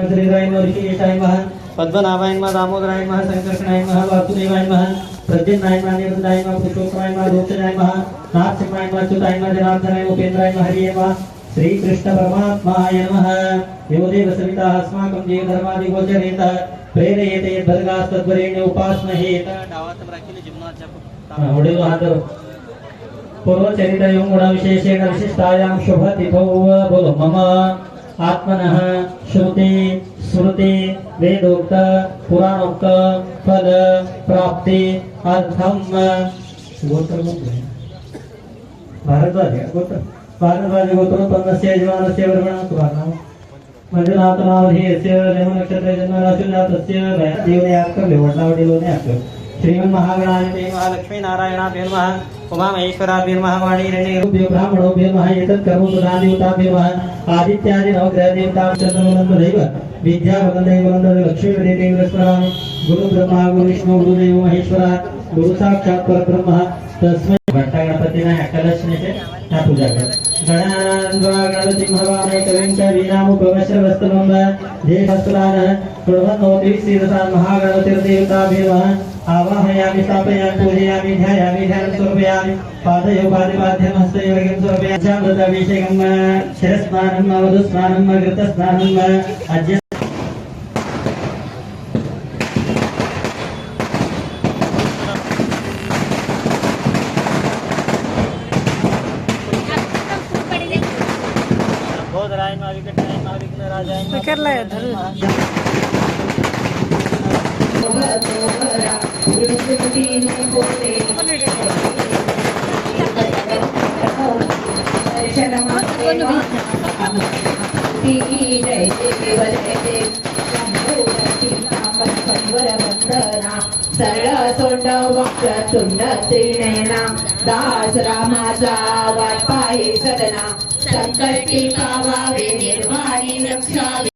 नमः श्रीराय नमः ऋषिकेशाय नमः पद्मनाभाय नमः दामोदराय नमः संकर्षणाय नमः वासुदेवाय नमः प्रद्युम्नाय नमः निरुद्धाय नमः पुरुषोत्तमाय नमः रोचनाय नमः नाथसिंहाय नमः अच्युताय नमः जनार्दनाय उपेन्द्राय नमः हरिये नमः श्री कृष्ण परमात्माय नमः यो देव सविता अस्माकं जीवधर्मादि गोचरेतः प्रेरयेते यद्भर्गास्तद्वरेण्य उपासमहेत डावात राखील जीवनाच्या वडील हातर पूर्वचरित योग गुण विशेषेण विशिष्टायां शुभ तिथौ बोलो मम आत्मनः श्रुति स्मृति वेदोक्त पुराणोक्त फल प्राप्ति अर्थम गोत्र भारद्वाज गोत्र पन्नस्य यजमानस्य वर्णनात्वानां मंजुनाथ नामधेयस्य जन्म नक्षत्र जन्म राशि जातस्य देवने आकर वडलावडीलोने आकर श्रीमन महागणाधिपते महालक्ष्मी नारायणाभ्यो नमः उमामहेश्वराभ्यो नमः वाणीरण्यरूप्यो ब्राह्मणोभ्यो नमः एतत् कर्म प्रधानदेवताभ्यो नमः आदित्यादि नवग्रह देवता चन्द्रमनन्ददैव विद्यावन्ददैवन्दे लक्ष्मीदेवेन्द्र स्मरामि गुरु ब्रह्मा गुरु विष्णु गुरुदेव महेश्वरा गुरु साक्षात् परब्रह्म तस्मै घंटा गणपतीना कलशनेचे त्या पूजा कर गणपती भगवाने कविंच वीणामुपवश्रवस्तनों देवस्तुलान प्रभन्नोति श्रीरसान् महागणपतिर्देवताभ्यो नमः आवाहयामि स्थापयामि पूजयामि ध्यायामि ध्यानं समर्पयामि पादयो पादिपाद्यं हस्तयोगं समर्पयामि चामृताभिषेकं शिरस्नानं वधुस्नानं घृतस्नानं अद्य सरळ सोंड वक्रतुंड त्रिनयना दास रामाचा वाट पाहे सदना संकटी कावावे निर्वाणी रक्षावे